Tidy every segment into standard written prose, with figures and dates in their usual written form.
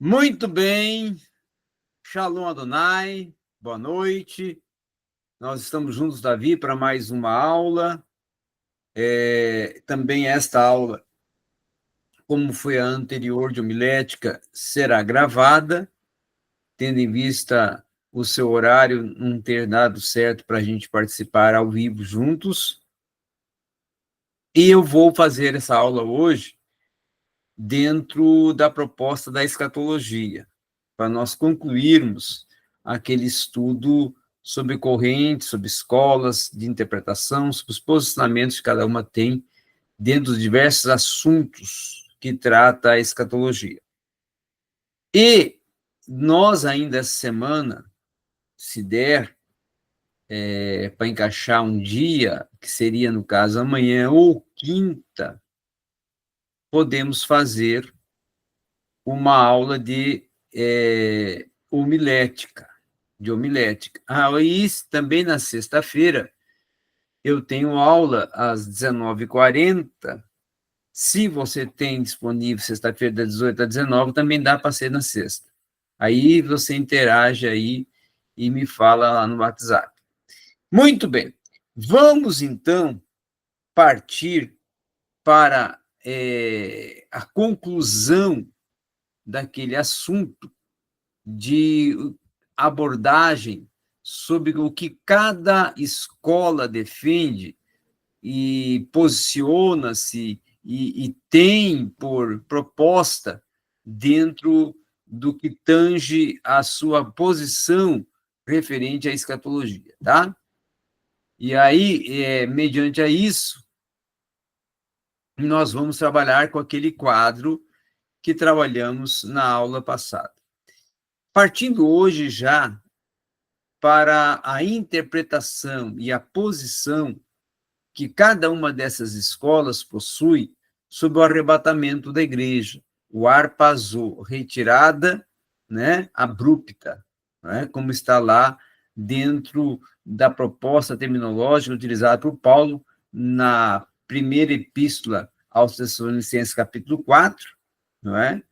Muito bem, Shalom Adonai, boa noite. Nós estamos juntos, Davi, para mais uma aula. Também esta aula, como foi a anterior de homilética, será gravada, tendo em vista o seu horário não ter dado certo para a gente participar ao vivo juntos. E eu vou fazer essa aula hoje dentro da proposta da escatologia, para nós concluirmos aquele estudo sobre correntes, sobre escolas de interpretação, sobre os posicionamentos que cada uma tem dentro dos diversos assuntos que trata a escatologia. E nós ainda essa semana, se der, para encaixar um dia, que seria, no caso, amanhã ou quinta, podemos fazer uma aula de homilética. E também na sexta-feira eu tenho aula às 19h40. Se você tem disponível sexta-feira das 18 às 19, também dá para ser na sexta. Aí você interage aí e me fala lá no WhatsApp. Muito bem. Vamos, então, partir para a conclusão daquele assunto de abordagem sobre o que cada escola defende e posiciona-se e tem por proposta dentro do que tange a sua posição referente à escatologia, tá? E aí, mediante a isso, nós vamos trabalhar com aquele quadro que trabalhamos na aula passada. Partindo hoje já para a interpretação e a posição que cada uma dessas escolas possui sobre o arrebatamento da igreja, o harpazo, retirada, né, abrupta, né, como está lá dentro da proposta terminológica utilizada por Paulo na primeira epístola aos Tessalonicenses, capítulo 4, não é?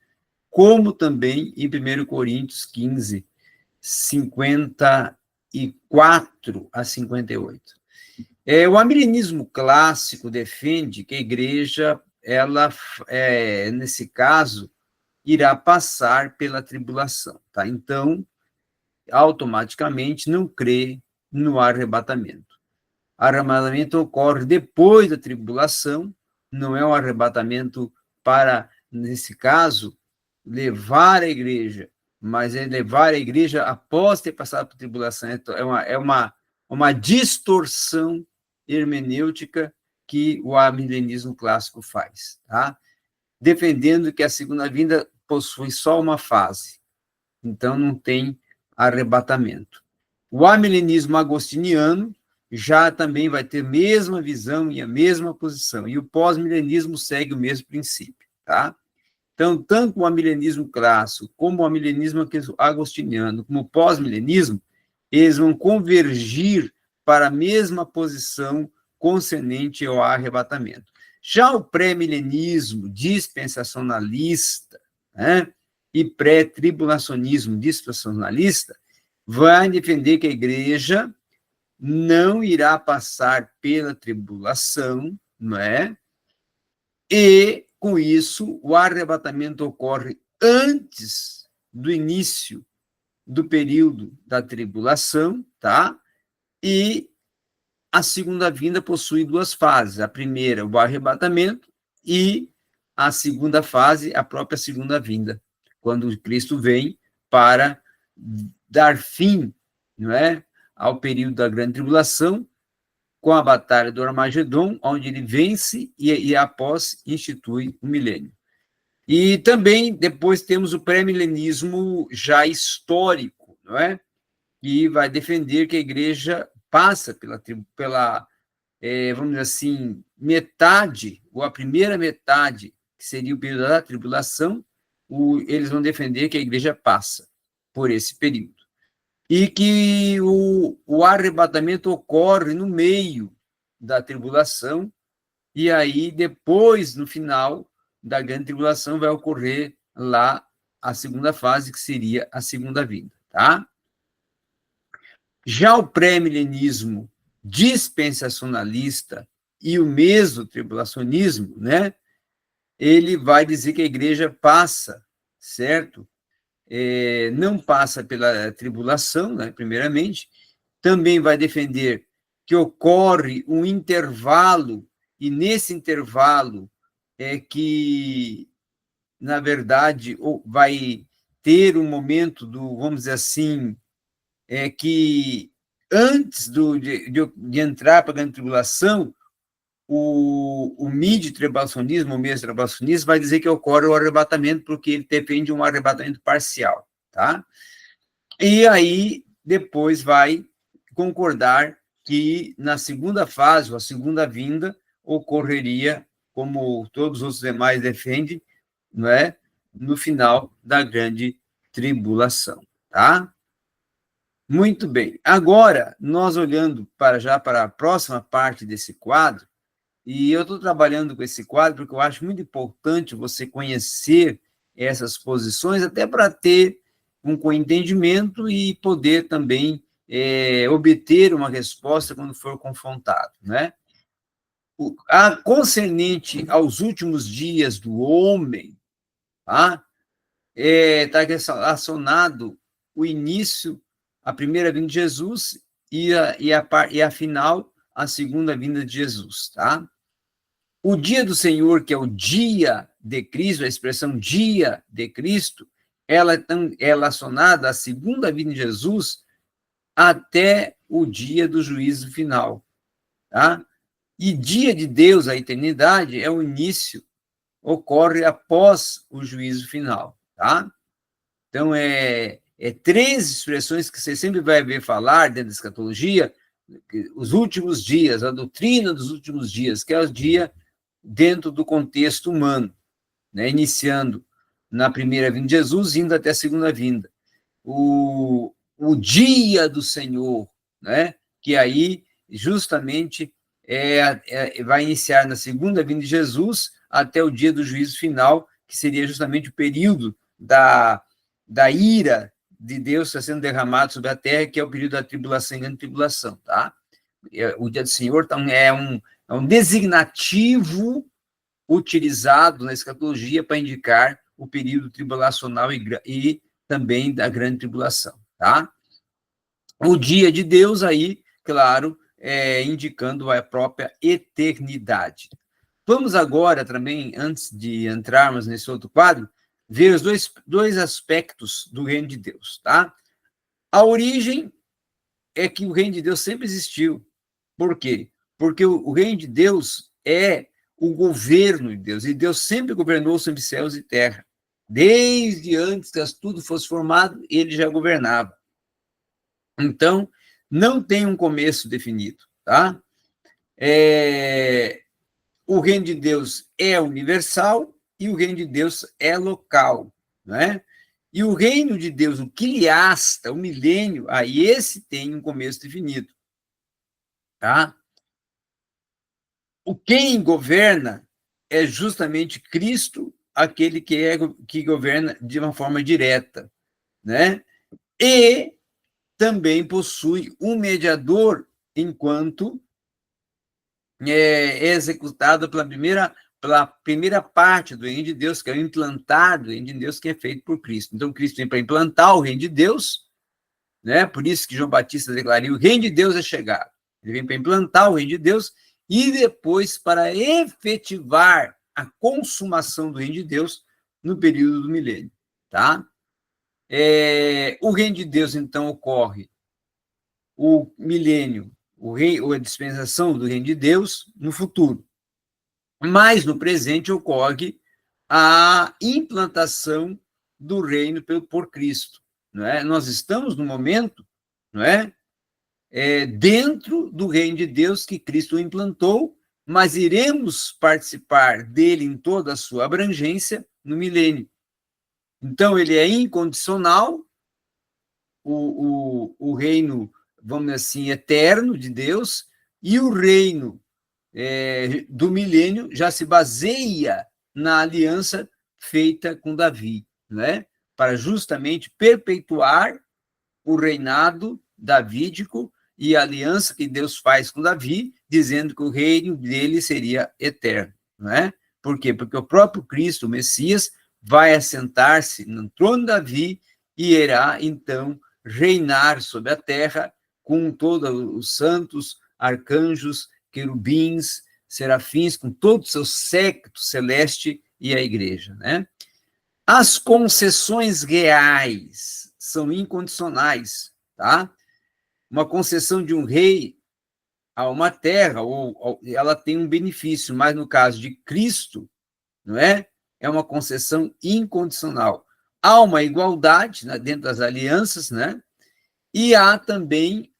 Como também em 1 Coríntios 15, 54 a 58. O amilenismo clássico defende que a igreja, ela, nesse caso, irá passar pela tribulação, tá? Então, automaticamente não crê no arrebatamento. O arrebatamento ocorre depois da tribulação, não é um arrebatamento para, nesse caso, levar a igreja, mas é levar a igreja após ter passado por tribulação. É uma distorção hermenêutica que o amilenismo clássico faz, tá? Defendendo que a segunda vinda possui só uma fase, então não tem arrebatamento. O amilenismo agostiniano já também vai ter a mesma visão e a mesma posição, e o pós-milenismo segue o mesmo princípio, tá? Então, tanto o amilenismo clássico, como o amilenismo agostiniano, como o pós-milenismo, eles vão convergir para a mesma posição concernente ao arrebatamento. Já o pré-milenismo dispensacionalista, né, e pré-tribulacionismo dispensacionalista vai defender que a igreja não irá passar pela tribulação, não é? E, com isso, o arrebatamento ocorre antes do início do período da tribulação, tá? E a segunda vinda possui duas fases. A primeira, o arrebatamento, e a segunda fase, a própria segunda vinda, quando Cristo vem para dar fim, não é, ao período da grande tribulação, com a batalha do Armagedon, onde ele vence e após institui o milênio. E também depois temos o pré-milenismo já histórico, não é? Que vai defender que a igreja passa pela vamos dizer assim, metade, ou a primeira metade, que seria o período da tribulação, eles vão defender que a igreja passa por esse período. E que o arrebatamento ocorre no meio da tribulação, e aí depois, no final da grande tribulação, vai ocorrer lá a segunda fase, que seria a segunda vinda, tá? Já o pré-milenismo dispensacionalista e o mesotribulacionismo, né, ele vai dizer que a igreja passa, certo? Não passa pela tribulação, né, primeiramente, também vai defender que ocorre um intervalo, e nesse intervalo é que, na verdade, vai ter um momento do, vamos dizer assim, que antes de entrar para a grande tribulação, o mid-tribulacionismo, o meso-tribulacionismo, vai dizer que ocorre o arrebatamento, porque ele defende um arrebatamento parcial, tá? E aí, depois vai concordar que na segunda fase, ou a segunda vinda, ocorreria, como todos os outros demais defendem, não é? No final da grande tribulação, tá? Muito bem. Agora, nós olhando para a próxima parte desse quadro, e eu estou trabalhando com esse quadro porque eu acho muito importante você conhecer essas posições, até para ter um entendimento e poder também obter uma resposta quando for confrontado, né? A concernente aos últimos dias do homem, tá? Está relacionado o início, a primeira vinda de Jesus e a final, a segunda vinda de Jesus, tá? O dia do Senhor, que é o dia de Cristo, a expressão dia de Cristo, ela é relacionada à segunda vinda de Jesus até o dia do juízo final, tá? E dia de Deus, a eternidade, é o início, ocorre após o juízo final, tá? Então, três expressões que você sempre vai ver falar dentro da escatologia: os últimos dias, a doutrina dos últimos dias, que é o dia dentro do contexto humano, né? Iniciando na primeira vinda de Jesus, indo até a segunda vinda. O dia do Senhor, né? Que aí, justamente, vai iniciar na segunda vinda de Jesus até o dia do juízo final, que seria justamente o período da ira de Deus está sendo derramado sobre a terra, que é o período da tribulação e grande tribulação, tá? O dia do Senhor então, é um designativo utilizado na escatologia para indicar o período tribulacional e também da grande tribulação, tá? O dia de Deus aí, claro, indicando a própria eternidade. Vamos agora também, antes de entrarmos nesse outro quadro, ver os dois aspectos do reino de Deus, tá? A origem é que o reino de Deus sempre existiu. Por quê? Porque o reino de Deus é o governo de Deus, e Deus sempre governou sobre céus e terra. Desde antes que tudo fosse formado, ele já governava. Então, não tem um começo definido, tá? O reino de Deus é universal e o reino de Deus é local, né? E o reino de Deus, o quiliasta, o milênio, aí esse tem um começo definido, tá? Quem governa é justamente Cristo, aquele que governa de uma forma direta, né? E também possui um mediador enquanto é executado pela primeira parte do reino de Deus, que é o implantar do reino de Deus, que é feito por Cristo. Então, Cristo vem para implantar o reino de Deus, né? Por isso que João Batista declarou: o reino de Deus é chegado. Ele vem para implantar o reino de Deus e depois para efetivar a consumação do reino de Deus no período do milênio, tá? O reino de Deus, então, ocorre o milênio, a dispensação do reino de Deus no futuro. Mas no presente ocorre a implantação do reino por Cristo, não é? Nós estamos no momento, não é? Dentro do reino de Deus que Cristo implantou, mas iremos participar dele em toda a sua abrangência no milênio. Então, ele é incondicional, o reino, vamos dizer assim, eterno de Deus, e o reino do milênio já se baseia na aliança feita com Davi, né? para justamente perpetuar o reinado davídico e a aliança que Deus faz com Davi, dizendo que o reino dele seria eterno, não é? Por quê? Porque o próprio Cristo, o Messias, vai assentar-se no trono de Davi e irá, então, reinar sobre a terra com todos os santos, arcanjos, querubins, serafins, com todo o seu séquito celeste e a igreja, né? As concessões reais são incondicionais, tá? Uma concessão de um rei a uma terra, ela tem um benefício, mas no caso de Cristo, não é? É uma concessão incondicional. Há uma igualdade, né, dentro das alianças, né? E há também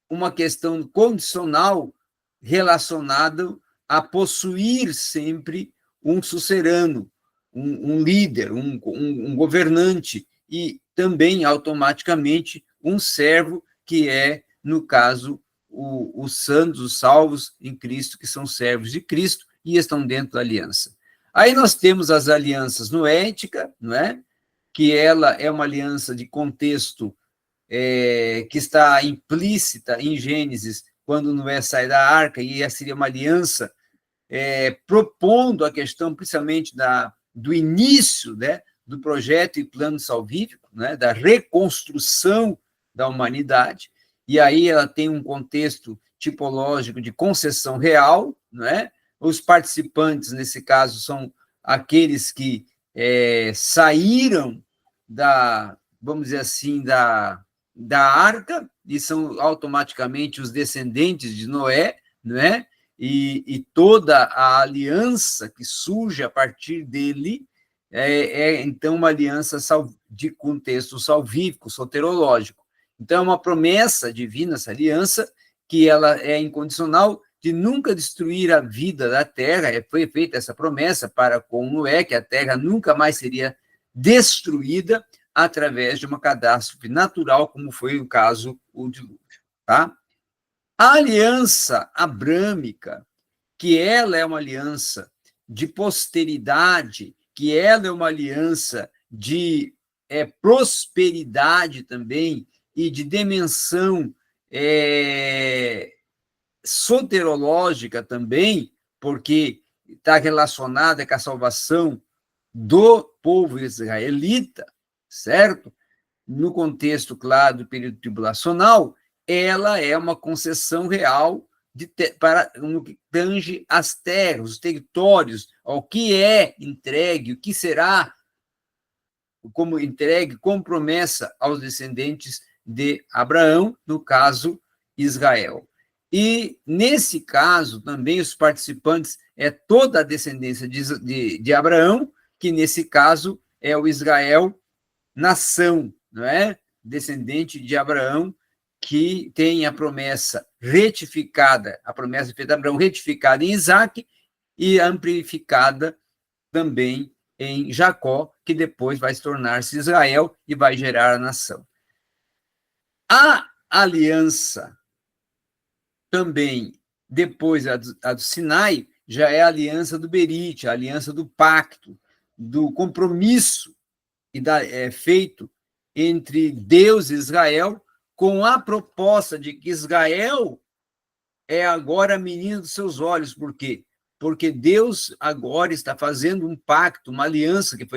uma questão condicional relacionada a possuir sempre um sucerano, um líder, um governante, e também, automaticamente, um servo, que é, no caso, os santos, os salvos em Cristo, que são servos de Cristo e estão dentro da aliança. Aí nós temos as alianças noéticas, não é? Que ela é uma aliança de contexto que está implícita em Gênesis, quando Noé sai da arca, e essa seria uma aliança propondo a questão, principalmente, do início, né, do projeto e plano salvífico, né, da reconstrução da humanidade, e aí ela tem um contexto tipológico de concessão real, não é? Os participantes, nesse caso, são aqueles que saíram vamos dizer assim, da arca, e são automaticamente os descendentes de Noé, né? E toda a aliança que surge a partir dele então, uma aliança de contexto salvífico, soterológico. Então, é uma promessa divina, essa aliança, que ela é incondicional, de nunca destruir a vida da terra. Foi feita essa promessa para com Noé, que a terra nunca mais seria destruída através de uma catástrofe natural, como foi o caso do dilúvio, tá? A aliança abrâmica, que ela é uma aliança de posteridade, que ela é uma aliança de prosperidade também, e de dimensão soterológica também, porque está relacionada com a salvação do povo israelita, certo? No contexto, claro, do período tribulacional, ela é uma concessão real para no que tange as terras, os territórios, ao que é entregue, o que será como entregue, como promessa aos descendentes de Abraão, no caso, Israel. E, nesse caso, também os participantes toda a descendência de Abraão, que, nesse caso, é o Israel nação, não é? Descendente de Abraão, que tem a promessa retificada, a promessa feita a Abraão retificada em Isaac e amplificada também em Jacó, que depois vai se tornar-se Israel e vai gerar a nação. A aliança também, depois a do Sinai, já é a aliança do Berite, a aliança do pacto, do compromisso feito entre Deus e Israel, com a proposta de que Israel é agora a menina dos seus olhos. Por quê? Porque Deus agora está fazendo um pacto, uma aliança que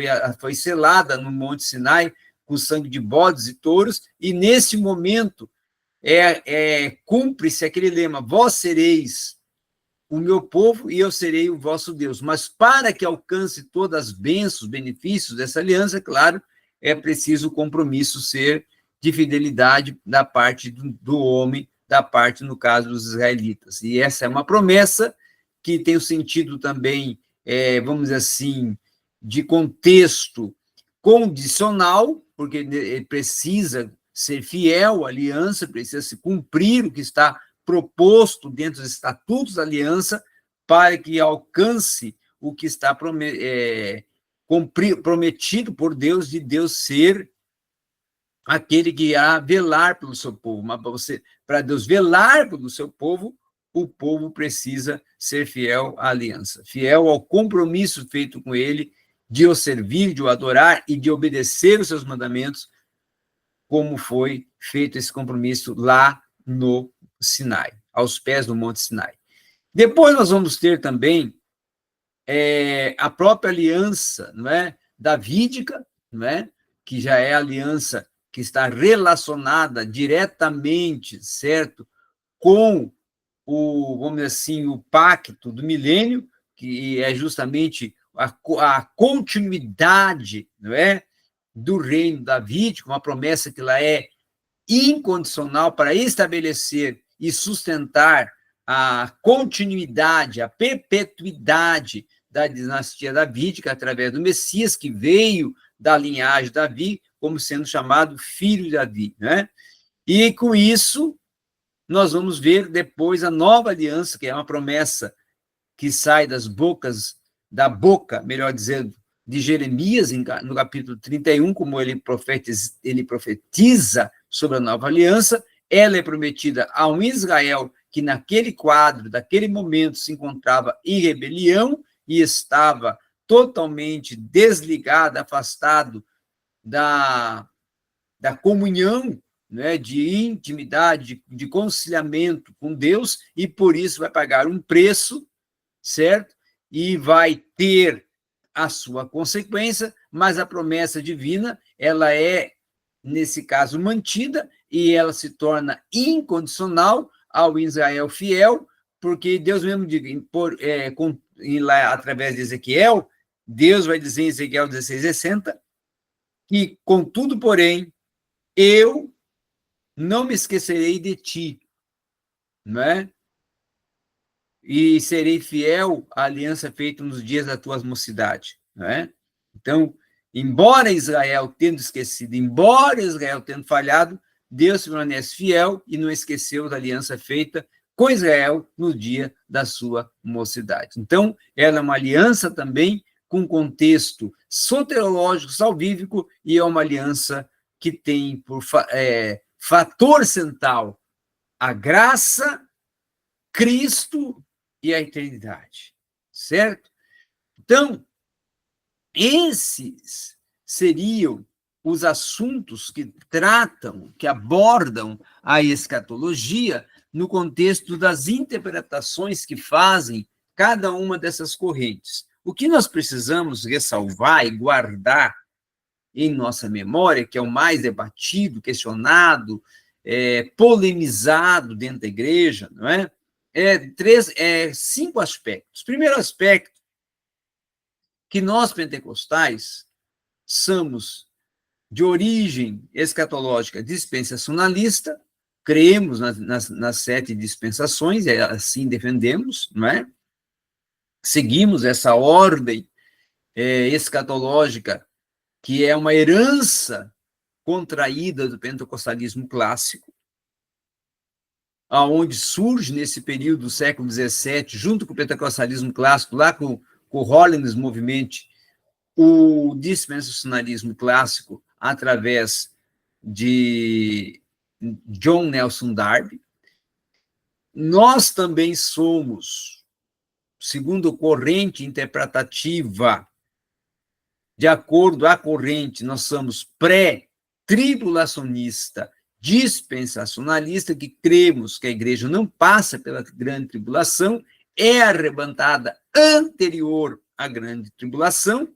foi selada no Monte Sinai com sangue de bodes e touros, e nesse momento cumpre-se aquele lema: vós sereis o meu povo e eu serei o vosso Deus. Mas para que alcance todas as bênçãos, benefícios dessa aliança, claro, é preciso o compromisso ser de fidelidade da parte do homem, da parte, no caso, dos israelitas. E essa é uma promessa que tem o sentido também, vamos dizer assim, de contexto condicional, porque ele precisa ser fiel à aliança, precisa se cumprir o que está proposto dentro dos estatutos da aliança, para que alcance o que está prometido por Deus, de Deus ser aquele que irá velar pelo seu povo. Mas para Deus velar pelo seu povo, o povo precisa ser fiel à aliança, fiel ao compromisso feito com ele, de o servir, de o adorar e de obedecer os seus mandamentos, como foi feito esse compromisso lá no Sinai, aos pés do Monte Sinai. Depois nós vamos ter também a própria aliança, não é, davídica, não é, que já é a aliança que está relacionada diretamente, certo, com vamos dizer assim, o pacto do milênio, que é justamente a continuidade, não é, do reino davídico, uma promessa que ela é incondicional para estabelecer e sustentar a continuidade, a perpetuidade da dinastia davídica através do Messias, que veio da linhagem de Davi, como sendo chamado filho de Davi, né? E com isso nós vamos ver depois a nova aliança, que é uma promessa que sai da boca, melhor dizendo, de Jeremias, no capítulo 31, como ele profetiza sobre a nova aliança. Ela é prometida a um Israel que naquele quadro, daquele momento, se encontrava em rebelião e estava totalmente desligado, afastado da comunhão, né, de intimidade, de conciliamento com Deus, e por isso vai pagar um preço, certo? E vai ter a sua consequência, mas a promessa divina, ela é, nesse caso, mantida, e ela se torna incondicional ao Israel fiel, porque Deus mesmo diz, lá através de Ezequiel, Deus vai dizer em Ezequiel 16:60, que, contudo, porém, eu não me esquecerei de ti, não é? E serei fiel à aliança feita nos dias da tua mocidade, não é? Então, embora Israel tendo esquecido, embora Israel tendo falhado, Deus permanece fiel e não esqueceu da aliança feita com Israel no dia da sua mocidade. Então, ela é uma aliança também com contexto soteriológico, salvífico, e é uma aliança que tem por fator central a graça, Cristo e a eternidade, certo? Então, esses seriam os assuntos que tratam, que abordam a escatologia no contexto das interpretações que fazem cada uma dessas correntes. O que nós precisamos ressalvar e guardar em nossa memória, que é o mais debatido, questionado, polemizado dentro da igreja, não é? Cinco aspectos. Primeiro aspecto, que nós pentecostais somos de origem escatológica dispensacionalista, cremos nas 7 dispensações, assim defendemos, não é? Seguimos essa ordem escatológica, que é uma herança contraída do pentecostalismo clássico, aonde surge nesse período do século XVII, junto com o pentecostalismo clássico, lá com o Holiness Movement, o dispensacionalismo clássico, através de John Nelson Darby. Nós também somos, segundo corrente interpretativa, de acordo à corrente, nós somos pré-tribulacionista, dispensacionalista, que cremos que a igreja não passa pela grande tribulação, é arrebatada anterior à grande tribulação,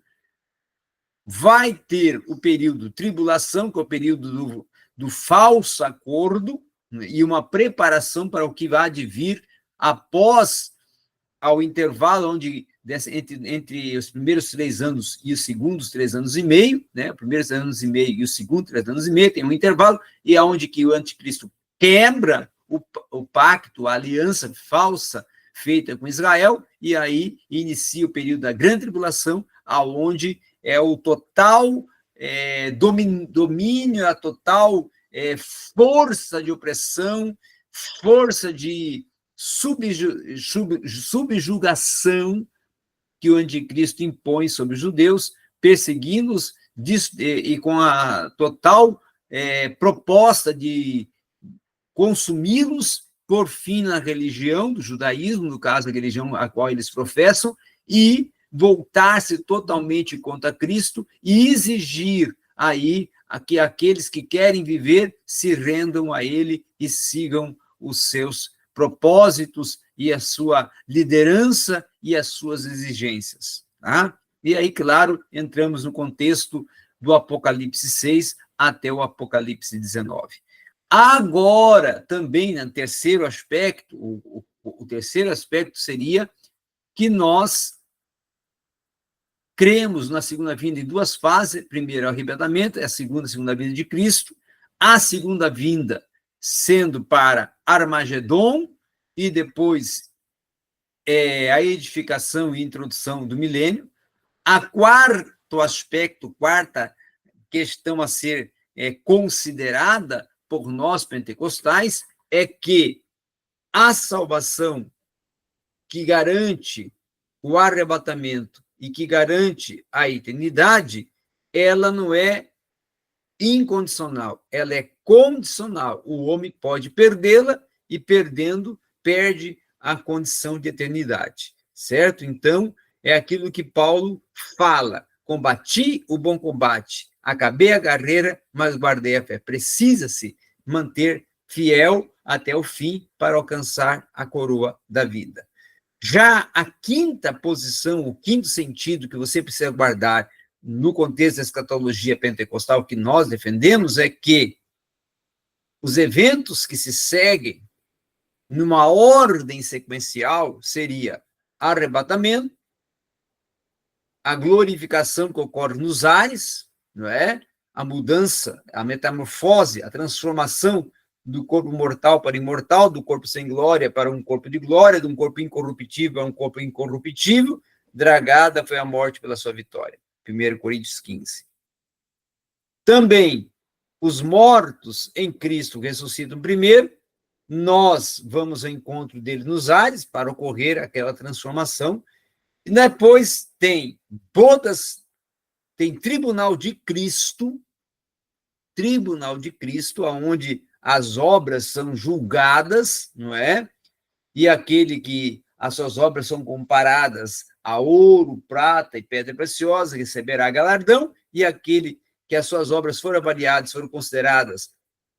vai ter o período tribulação, que é o período do falso acordo, e uma preparação para o que vai vir após, ao intervalo onde entre os primeiros 3 anos e os segundos 3 anos e meio, né? Os primeiros 3 anos e meio e os segundos 3 anos e meio, tem um intervalo, e aonde que o anticristo quebra o pacto, a aliança falsa feita com Israel, e aí inicia o período da grande tribulação, aonde é o total domínio, a total força de opressão, força de subjugação que o anticristo impõe sobre os judeus, perseguindo-os e com a total proposta de consumi-los, por fim, na religião do judaísmo, no caso, a religião a qual eles professam, e voltar-se totalmente contra Cristo e exigir aí que aqueles que querem viver se rendam a ele e sigam os seus propósitos e a sua liderança e as suas exigências. Tá? E aí, claro, entramos no contexto do Apocalipse 6 até o Apocalipse 19. Agora, também, no terceiro aspecto, o terceiro aspecto seria que nós cremos na segunda vinda em duas fases. Primeiro, o arrebatamento, é a segunda vinda de Cristo. A segunda vinda sendo para Armagedon e depois a edificação e introdução do milênio. A quarto aspecto, quarta questão a ser considerada por nós pentecostais é que a salvação que garante o arrebatamento e que garante a eternidade, ela não é incondicional, ela é condicional. O homem pode perdê-la e, perdendo, perde a condição de eternidade, certo? Então, é aquilo que Paulo fala: combati o bom combate, acabei a carreira, mas guardei a fé. Precisa-se manter fiel até o fim para alcançar a coroa da vida. Já a quinta posição, o quinto sentido que você precisa guardar no contexto da escatologia pentecostal que nós defendemos é que os eventos que se seguem numa ordem sequencial seria arrebatamento, a glorificação que ocorre nos ares, não é? A mudança, a metamorfose, a transformação do corpo mortal para imortal, do corpo sem glória para um corpo de glória, de um corpo incorruptível a um corpo incorruptível. Dragada foi a morte pela sua vitória. 1 Coríntios 15. Também, os mortos em Cristo ressuscitam primeiro, nós vamos ao encontro dele nos ares para ocorrer aquela transformação, e depois tem bodas, tem tribunal de Cristo, onde as obras são julgadas, não é? E aquele que as suas obras são comparadas a ouro, prata e pedra preciosa receberá galardão, e aquele que as suas obras foram avaliadas, foram consideradas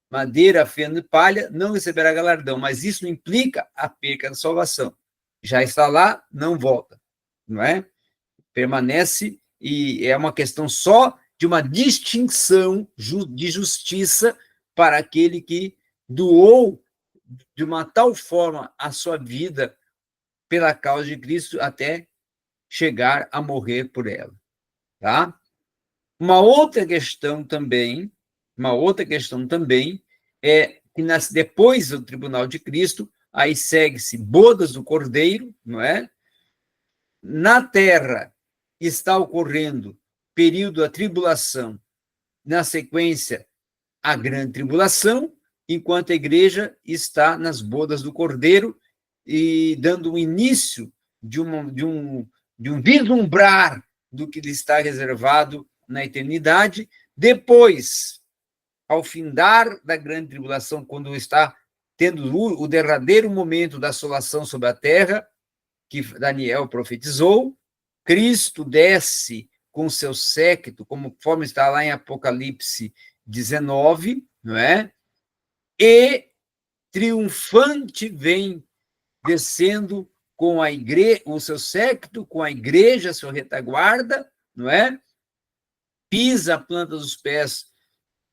madeira, feno e palha, não receberá galardão, mas isso não implica a perca da salvação. Já está lá, não volta, não é? Permanece, e é uma questão só de uma distinção de justiça para aquele que doou de uma tal forma a sua vida pela causa de Cristo até chegar a morrer por ela, tá? Uma outra questão também é que depois do tribunal de Cristo, aí segue-se bodas do Cordeiro, não é? Na terra está ocorrendo período da tribulação, na sequência a grande tribulação, enquanto a igreja está nas bodas do Cordeiro e dando um início de um vislumbrar do que lhe está reservado na eternidade. Depois, ao findar da grande tribulação, quando está tendo o derradeiro momento da assolação sobre a terra, que Daniel profetizou, Cristo desce com seu séquito, conforme está lá em Apocalipse 19, não é? E triunfante vem descendo com a igreja, o seu séquito, com a igreja, sua retaguarda, não é? Pisa a planta dos pés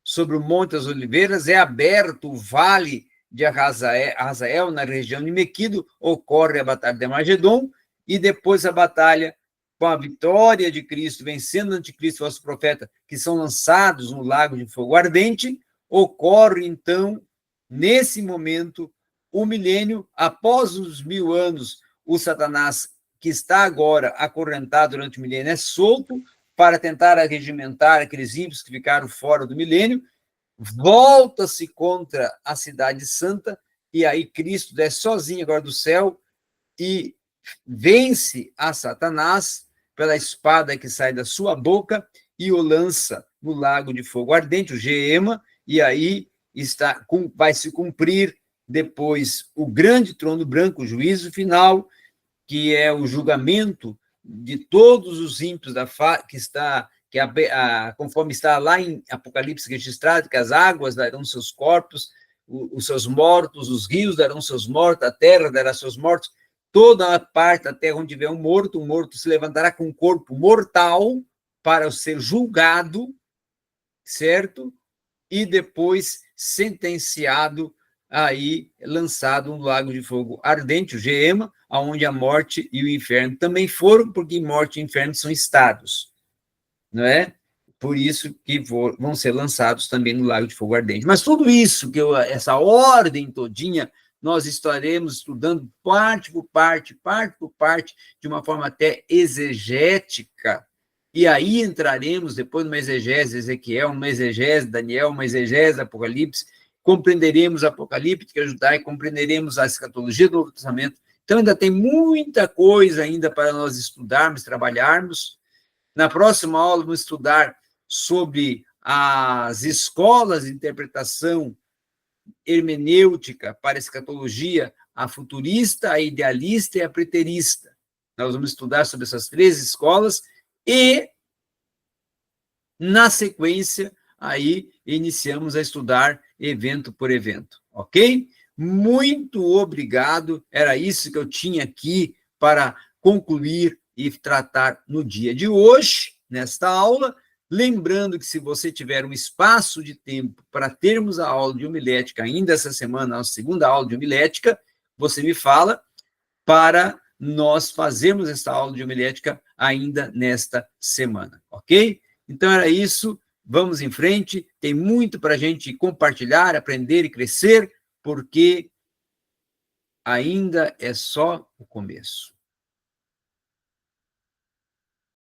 sobre o Monte das Oliveiras, é aberto o vale de Azael, na região de Mequido, ocorre a batalha de Armagedon, e depois a batalha com a vitória de Cristo, vencendo o anticristo e o falso profeta, que são lançados no lago de fogo ardente. Ocorre, então, nesse momento, o milênio. Após os 1000 anos, o Satanás, que está agora acorrentado durante o milênio, é solto para tentar arregimentar aqueles ímpios que ficaram fora do milênio, volta-se contra a cidade santa, e aí Cristo desce sozinho agora do céu e vence a Satanás pela espada que sai da sua boca e o lança no lago de fogo ardente, o Geema, e aí vai se cumprir depois o grande trono branco, o juízo final, que é o julgamento de todos os ímpios conforme está lá em Apocalipse registrado, que as águas darão seus corpos, os seus mortos, os rios darão seus mortos, a terra dará seus mortos, toda a parte da terra onde tiver um morto se levantará com um corpo mortal para ser julgado, certo? E depois sentenciado, aí lançado no lago de fogo ardente, o Geema, onde a morte e o inferno também foram, porque morte e inferno são estados, não é? Por isso que vão ser lançados também no lago de fogo ardente. Mas tudo isso, essa ordem todinha, nós estaremos estudando parte por parte, de uma forma até exegética, e aí entraremos depois numa exegese de Ezequiel, uma exegese de Daniel, uma exegese de Apocalipse, compreenderemos a Apocalíptica judaica, compreenderemos a escatologia do Novo Testamento. Então ainda tem muita coisa ainda para nós estudarmos, trabalharmos. Na próxima aula vamos estudar sobre as escolas de interpretação hermenêutica para a escatologia, a futurista, a idealista e a preterista. Nós vamos estudar sobre essas 3 escolas e, na sequência, aí iniciamos a estudar evento por evento, ok? Muito obrigado, era isso que eu tinha aqui para concluir e tratar no dia de hoje, nesta aula. Lembrando que se você tiver um espaço de tempo para termos a aula de homilética ainda essa semana, a segunda aula de homilética, você me fala para nós fazermos essa aula de homilética ainda nesta semana, ok? Então era isso, vamos em frente, tem muito para a gente compartilhar, aprender e crescer, porque ainda é só o começo.